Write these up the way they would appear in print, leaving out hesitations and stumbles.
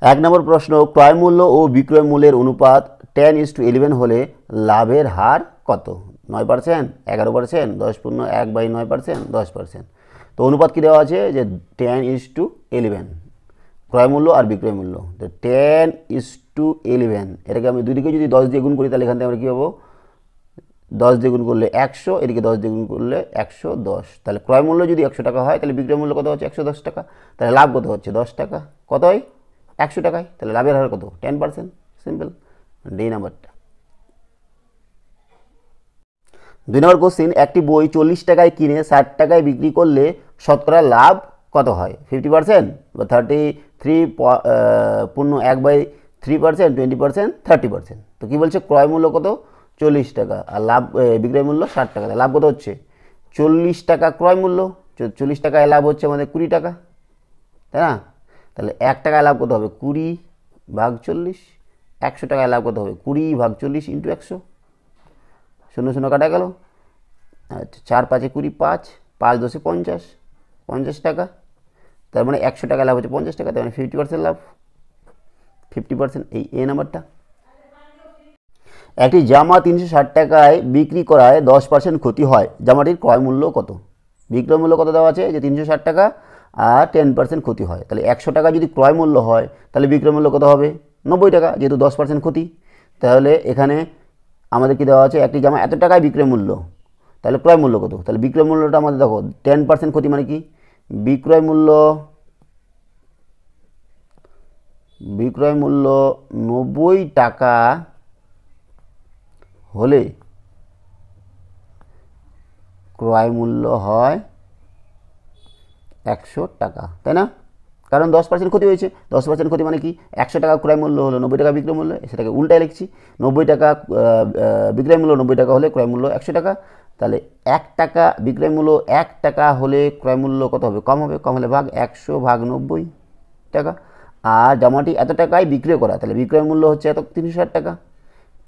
এক নম্বর প্রশ্ন, ক্রয় মূল্য ও বিক্রয় মূল্যের অনুপাত 10:11 হলে লাভের হার কত? 9%, 11%, 10/1/9%, 10%। তো অনুপাত কী দেওয়া আছে যে 10:11, ক্রয় মূল্য আর বিক্রয় মূল্য। তো 10:11, এটাকে আমি দুদিকে যদি 10 দিয়ে গুণ করি তাহলে এখান থেকে আমরা কী পাবো? 10 দিয়ে গুণ করলে 100, এদিকে 10 দিয়ে গুণ করলে 110। তাহলে ক্রয় মূল্য যদি 100 টাকা হয় তাহলে বিক্রয় মূল্য কত হচ্ছে? 110 টাকা। তাহলে লাভ কত হচ্ছে? 10 টাকা। কত হয়? 100 টাকায়। তাহলে লাভের হার কত? 10%। সিম্পল। ডি নাম্বারটা। 2 নম্বর কোশ্চিন, একটি বই 40 টাকায় কিনে 60 টাকায় বিক্রি করলে শতকরা লাভ কত হয়? 50% বা 33.1/3%, 20%, 30%। তো কী বলছে? ক্রয় মূল্য কত? 40 টাকা আর লাভ বিক্রয় মূল্য 60 টাকা। লাভ কত হচ্ছে? 40 টাকা ক্রয় মূল্য, 40 টাকায় লাভ হচ্ছে আমাদের 20 টাকা, তাই না? তাহলে 1 টাকায় লাভ কত হবে? 20/40। 100 টাকায় লাভ কত হবে? 20/40 × 100। 0 0 কাটা গেল। আচ্ছা, 4 5 20, 5 5 10 50, 50 টাকা। তার মানে 100 টাকা লাভ হচ্ছে 50 টাকা, তার মানে 50% লাভ, 50%। এই এ নাম্বারটা। একটি জামা 360 টাকায় বিক্রি করায় 10% ক্ষতি হয়, জামাটির ক্রয় মূল্য কত? বিক্রয় মূল্য কত দেওয়া আছে? যে 360 টাকা আর 10% ক্ষতি হয়। তাহলে 100 টাকা যদি ক্রয় মূল্য হয় তাহলে বিক্রয় মূল্য কত হবে? 90 টাকা, যেহেতু 10% ক্ষতি। তাহলে এখানে আমাদের কি দেওয়া আছে? একটি জামা এত টাকায় বিক্রয় মূল্য, তাহলে ক্রয় মূল্য কত? তাহলে বিক্রয় মূল্যটা আমাদের দেখো 10% ক্ষতি মানে কি? বিক্রয় মূল্য 90 টাকা হলে ক্রয় মূল্য হয় 100 টাকা, তাই না? কারণ 10% ক্ষতি হয়েছে। 10% ক্ষতি মানে কি? 100 টাকা ক্রয় মূল্য হলো 90 টাকা বিক্রয় মূল্য, সেটাকে উল্টায় লিখছি। 90 টাকা বিক্রয় মূল্য 90 টাকা হলে ক্রয় মূল্য 100 টাকা। তাহলে 1 টাকা বিক্রয় মূল্য 1 টাকা হলে ক্রয় মূল্য কত হবে? কম হবে। কম হলে ভাগ 100/90 টাকা। আর জামাটি এত টাকায় বিক্রয় করা, তাহলে বিক্রয় মূল্য হচ্ছে এত 360 টাকা।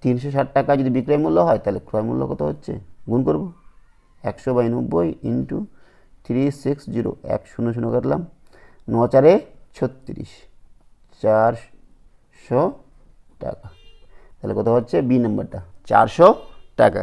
360 টাকা যদি বিক্রয় মূল্য হয় তাহলে ক্রয় মূল্য কত হচ্ছে? গুণ করব 100/90 × 360, 1 0 0 কাটলাম, 9 4 36, 400 টাকা। তাহলে কত হচ্ছে? বি নাম্বারটা, 400 টাকা।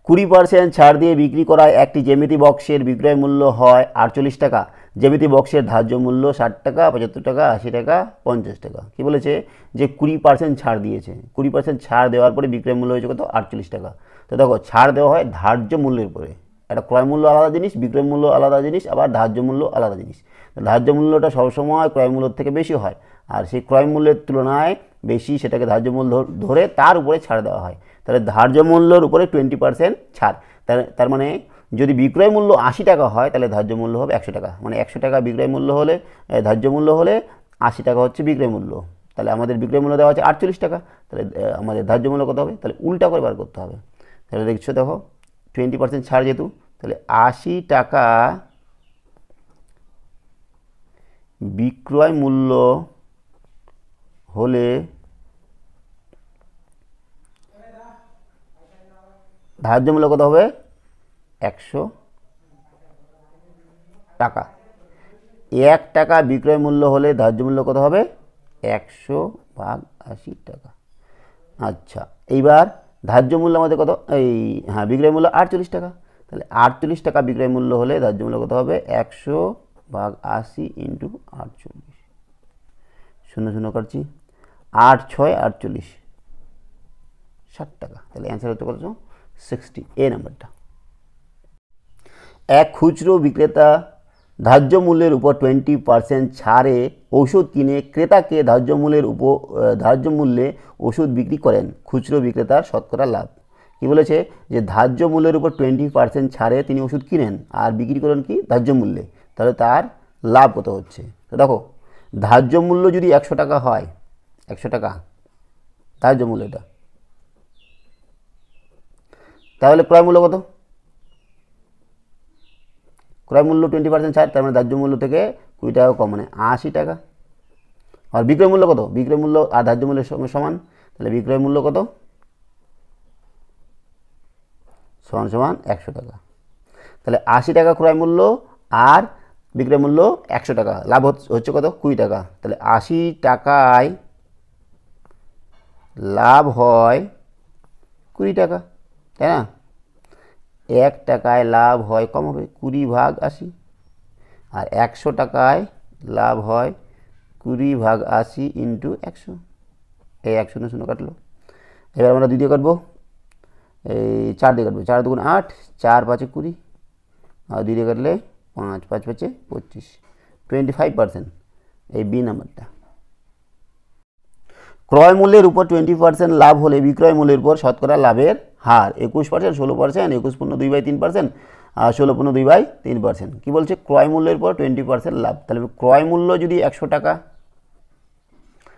20% ছাড় দিয়ে বিক্রি করায় একটি জ্যামিতি বক্সের বিক্রয় মূল্য হয় 48 টাকা, জ্যামিতি বক্সের ধার্য মূল্য 60 টাকা, 75 টাকা, 80 টাকা, 50 টাকা। কি বলেছে? যে 20% ছাড় দিয়েছে। 20% ছাড় দেওয়ার পরে বিক্রয় মূল্য হয়েছে কত? 48 টাকা। তো দেখো, ছাড় দেওয়া হয় ধার্য মূল্যের পরে। একটা ক্রয় মূল্য আলাদা জিনিস, বিক্রয় মূল্য আলাদা জিনিস, আবার ধার্য মূল্য আলাদা জিনিস। ধার্য মূল্যটা সবসময় ক্রয় মূল্যের থেকে বেশি হয়, আর সেই ক্রয় মূল্যের তুলনায় বেশি সেটাকে ধার্য মূল্য ধরে তার উপরে ছাড় দেওয়া হয়। তাহলে ধার্য মূল্যের উপরে 20% ছাড়। তার মানে যদি বিক্রয় মূল্য 80 টাকা হয় তাহলে ধার্য মূল্য হবে 100 টাকা। মানে 100 টাকা বিক্রয় মূল্য হলে, ধার্য মূল্য হলে 80 টাকা হচ্ছে বিক্রয় মূল্য। তাহলে আমাদের বিক্রয় মূল্য দেওয়া আছে 48 টাকা, তাহলে আমাদের ধার্য মূল্য কত হবে? তাহলে উল্টা করে বার করতে হবে। তাহলে দেখছো, দেখো 20% ছাড় যেহেতু, তাহলে 80 টাকা বিক্রয় মূল্য হলে ধার্য মূল্য কত হবে? 100 টাকা। 1 টাকা বিক্রয় মূল্য হলে ধার্য মূল্য কত হবে? 100/80 টাকা। আচ্ছা, এইবার ধার্য মূল্য আমাদের কত? বিক্রয় মূল্য 48 টাকা। তাহলে 48 টাকা বিক্রয় মূল্য হলে ধার্য মূল্য কত হবে? 100/80 × 48। 0 0 কাটছি, 8 6 48, 60 টাকা। তাহলে অ্যান্সার হচ্ছে কত? 60, এ নাম্বারটা। এক খুচরো বিক্রেতা ধার্য মূল্যের উপর 20% ছাড়ে ওষুধ কিনে ক্রেতাকে ধার্য মূল্যে ওষুধ বিক্রি করেন, খুচরো বিক্রেতার শতকরা লাভ। কি বলেছে? যে ধার্য মূল্যের উপর 20% ছাড়ে তিনি ওষুধ কিনেন আর বিক্রি করেন কি? ধার্য মূল্যে। তাহলে তার লাভ কত হচ্ছে? তো দেখো, ধার্য মূল্য যদি 100 টাকা হয়, 100 টাকা ধার্য মূল্যটা, তাহলে ক্রয় মূল্য কত? ক্রয় মূল্য 20% ছাড়, তার মানে ধার্য মূল্য থেকে 20 টাকা কম, মানে 80 টাকা। আর বিক্রয় মূল্য কত? বিক্রয় মূল্য আর ধার্য মূল্যের সঙ্গে সমান, তাহলে বিক্রয় মূল্য কত? সমান 100 টাকা। তাহলে 80 টাকা ক্রয় মূল্য আর বিক্রয় মূল্য 100 টাকা, লাভ হচ্ছে কত 20 টাকা। তাহলে 80 টাকায় লাভ হয় 20 টাকা, তাই না? 1 টাকায় লাভ হয় কম হবে 20/80, আর 100 টাকায় লাভ হয় 20/80 ইন্টু 100। এই 1 0 0 কাটলো। এবার আমরা 2 দিয়ে কাটবো, এই 4 দিয়ে কাটবো, 4 2 8, 4 5 20, আর 2 দিয়ে কাটলে 5 5 5 25, 25%। এই বি নাম্বারটা। ক্রয় মূল্যের উপর 20% লাভ হলে বিক্রয় মূল্যের উপর শতকরা লাভের হার 21%, 16%, 21.2/3%, আর 16.2/3%। কি বলছে? ক্রয় মূল্যের উপর 20% লাভ। তাহলে ক্রয় মূল্য যদি 100 টাকা,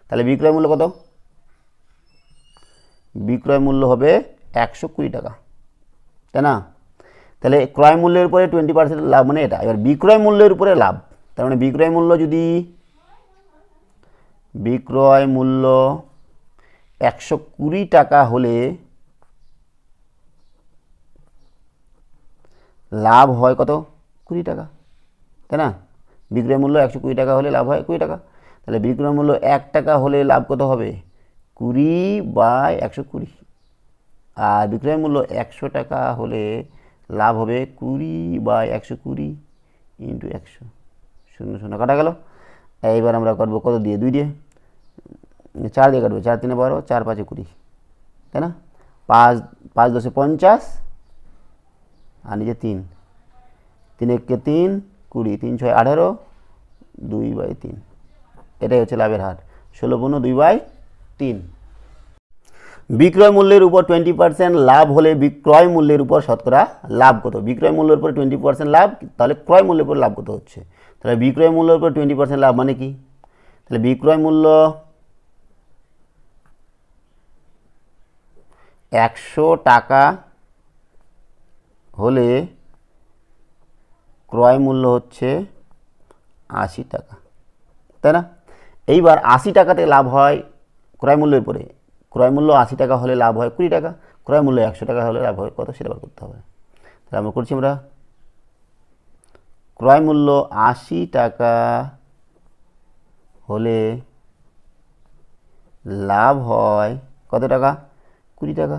তাহলে বিক্রয় মূল্য কত? বিক্রয় মূল্য হবে 120 টাকা, তাই না? তাহলে ক্রয় মূল্যের উপরে 20% লাভ মানে এটা। এবার বিক্রয় মূল্যের উপরে লাভ, তার মানে বিক্রয় মূল্য যদি বিক্রয় মূল্য 120 টাকা হলে লাভ হয় কত? 20 টাকা, তাই না? বিক্রয় মূল্য 120 টাকা হলে লাভ হয় 20 টাকা। তাহলে বিক্রয় মূল্য 1 টাকা হলে লাভ কত হবে? 20/120। আর বিক্রয় মূল্য 100 টাকা হলে লাভ হবে 20/120 ইন্টু 100, 0 0 কাটা গেল। এইবার আমরা কাটবো কত দিয়ে? 2 দিয়ে। 4 দিয়ে কাটবো, 4 3 12, 4 5 20, তাই না? 5 5 10 50, আর নিচে 3, 3 1 3 20, 3 6 18, 2/3। এটাই হচ্ছে লাভের হার, 16.2/3। বিক্রয় মূল্যের উপর 20% লাভ হলে বিক্রয় মূল্যের উপর শতকরা লাভ কত? বিক্রয় মূল্যের উপর 20% লাভ, তাহলে ক্রয় মূল্যের উপর লাভ কত হচ্ছে? তাহলে বিক্রয় মূল্যের উপর 20% লাভ মানে কি? তাহলে বিক্রয় মূল্য 100 টাকা হলে ক্রয় মূল্য হচ্ছে 80 টাকা, তাই না? এইবার 80 টাকাতে লাভ হয় ক্রয় মূল্যের উপরে। ক্রয় মূল্য 80 টাকা হলে লাভ হয় 20 টাকা, ক্রয় মূল্য 100 টাকা হলে লাভ হয় কত? সেটা বার করতে হবে। তাহলে আমরা করছি, আমরা ক্রয় মূল্য 80 টাকা হলে লাভ হয় কত টাকা? 20 টাকা।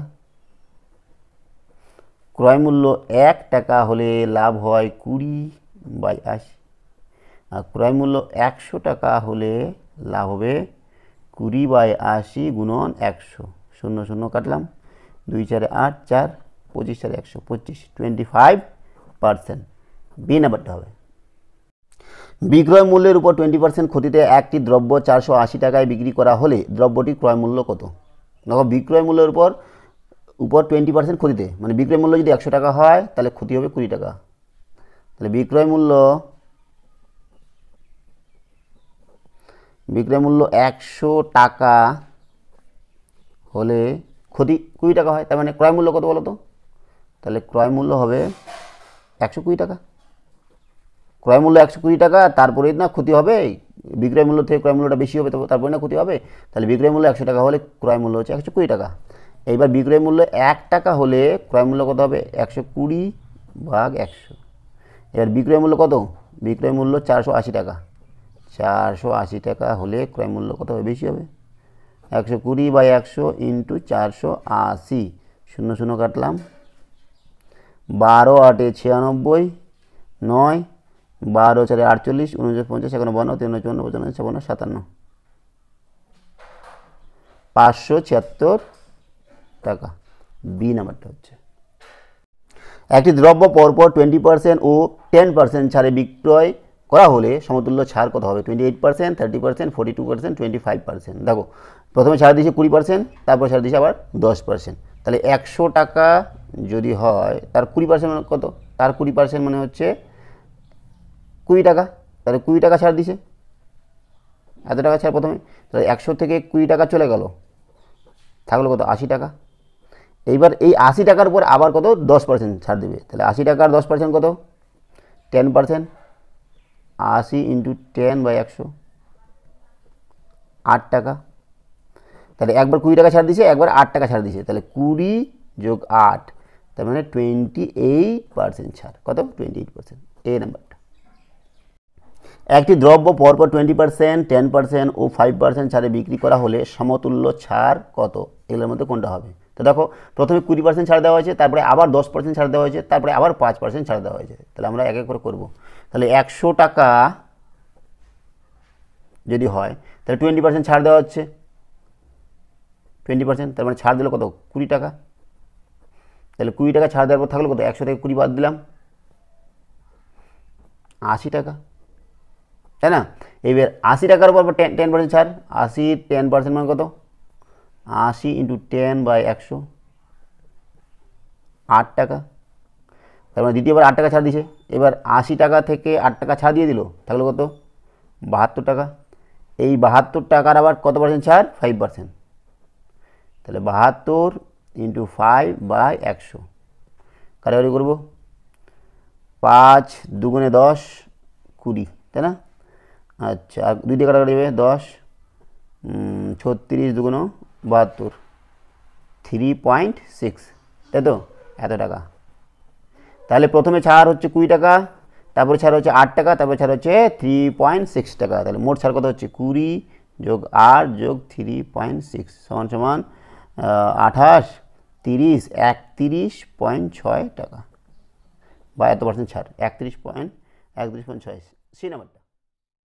ক্রয় মূল্য 1 টাকা হলে লাভ হয় 20/80, আর ক্রয় মূল্য 100 টাকা হলে লাভ হবে 20/80 গুণন 100, 0 0 কাটলাম, 2 4 8, 4 25 4 125, 25%। বি নাম্বারটা হবে। বিক্রয় মূল্যের উপর 20% ক্ষতিতে একটি দ্রব্য 480 টাকায় বিক্রি করা হলে দ্রব্যটির ক্রয় মূল্য কত? দেখো, বিক্রয় মূল্যের উপর 20% ক্ষতিতে, মানে বিক্রয় মূল্য যদি 100 টাকা হয় তাহলে ক্ষতি হবে 20 টাকা। তাহলে বিক্রয় মূল্য 100 টাকা হলে ক্ষতি 20 টাকা হয়, তার মানে ক্রয় মূল্য কত বলো তো? তাহলে ক্রয় মূল্য হবে 120 টাকা। ক্রয় মূল্য 120 টাকা, তারপরে না ক্ষতি হবে, বিক্রয় মূল্য থেকে ক্রয় মূল্যটা বেশি হবে, তারপরে না ক্ষতি হবে। তাহলে বিক্রয় মূল্য 100 টাকা হলে ক্রয় মূল্য হচ্ছে 120 টাকা। এইবার বিক্রয় মূল্য 1 টাকা হলে ক্রয় মূল্য কত হবে? 120/100। এবার বিক্রয় মূল্য কত? বিক্রয় মূল্য 480 টাকা। 480 টাকা হলে ক্রয় মূল্য কত হবে? বেশি হবে, 120/100 ইন্টু 480, 0 0 কাটলাম, 12 8 96, 9 12 4 48, 49 50, 51 53 54 55 56 57, 576 টাকা। বি নাম্বারটা হচ্ছে। একটি দ্রব্য পরপর 20% ও 10% ছাড়ে বিক্রয় করা হলে সমতুল্য ছাড় কত হবে? 28%, 30%, 42%, 25%। দেখো, প্রথমে ছাড় দিয়েছে 20%, তারপর ছাড় দিয়েছে আবার 10%। তাহলে 100 টাকা যদি হয় তার 20% মানে কত? তার 20% মানে হচ্ছে 20 টাকা। তাহলে 20 টাকা ছাড় দিছে, এত টাকা ছাড় প্রথমে। তাহলে 100 থেকে 20 টাকা চলে গেল, থাকলো কত? 80 টাকা। এইবার এই 80 টাকার উপর আবার কত? 10% ছাড় দেবে। তাহলে 80 টাকার 10% কত? 10%। 80 ইন্টু 10/100, 8 টাকা। তাহলে একবার 20 টাকা ছাড় দিছে, একবার 8 টাকা ছাড় দিছে, তাহলে 20 যোগ 8, তার মানে 28% ছাড়। কত? 28%। এই নাম্বারটা। একটি দ্রব্য পরপর 20%, 10% ও 5% ছাড়ে বিক্রি করা হলে সমতুল্য ছাড় কত? এগুলোর মধ্যে কোনটা হবে? তো দেখো, প্রথমে 20% ছাড় দেওয়া হয়েছে, তারপরে আবার 10% ছাড় দেওয়া হয়েছে, তারপরে আবার 5% ছাড় দেওয়া হয়েছে। তাহলে আমরা এক এক করে করবো। তাহলে 100 টাকা যদি হয় তাহলে 20% ছাড় দেওয়া হচ্ছে, 20%, তার মানে ছাড় দিল কত? 20 টাকা। তাহলে 20 টাকা ছাড় দেওয়ার পর থাকলো কত? 100 থেকে 20 বাদ দিলাম, 80 টাকা, তাই না? এবার 80 টাকার উপর 10% ছাড়, 80 10% মানে কত? 80 × 10/100, 8 টাকা। তার মানে দ্বিতীয়বার 8 টাকা ছাড় দিছে। এবার 80 টাকা থেকে 8 টাকা ছাড় দিয়ে দিল, থাকলো কত? 72 টাকা। এই 72 টাকার আবার কত পার্সেন্ট ছাড়? 5%। তাহলে 72 × 5/100 কাটাকাটি করবো, 5 2 10, 20, তাই না? আচ্ছা, আর 2 দিয়ে কাটাকাটি দেবে 10, 36 2 72, 3.6, তাই তো? এত টাকা। তাহলে প্রথমে ছাড় হচ্ছে 20 টাকা, তারপরে ছাড় হচ্ছে 8 টাকা, তারপরে ছাড় হচ্ছে 3.6 টাকা। তাহলে মোট ছাড় কত হচ্ছে? 20 + 8 + 3.6 সমান 28, 30, 31.6 টাকা, বা এত পার্সেন্ট ছাড়, 31.6। সি নাম্বারটা।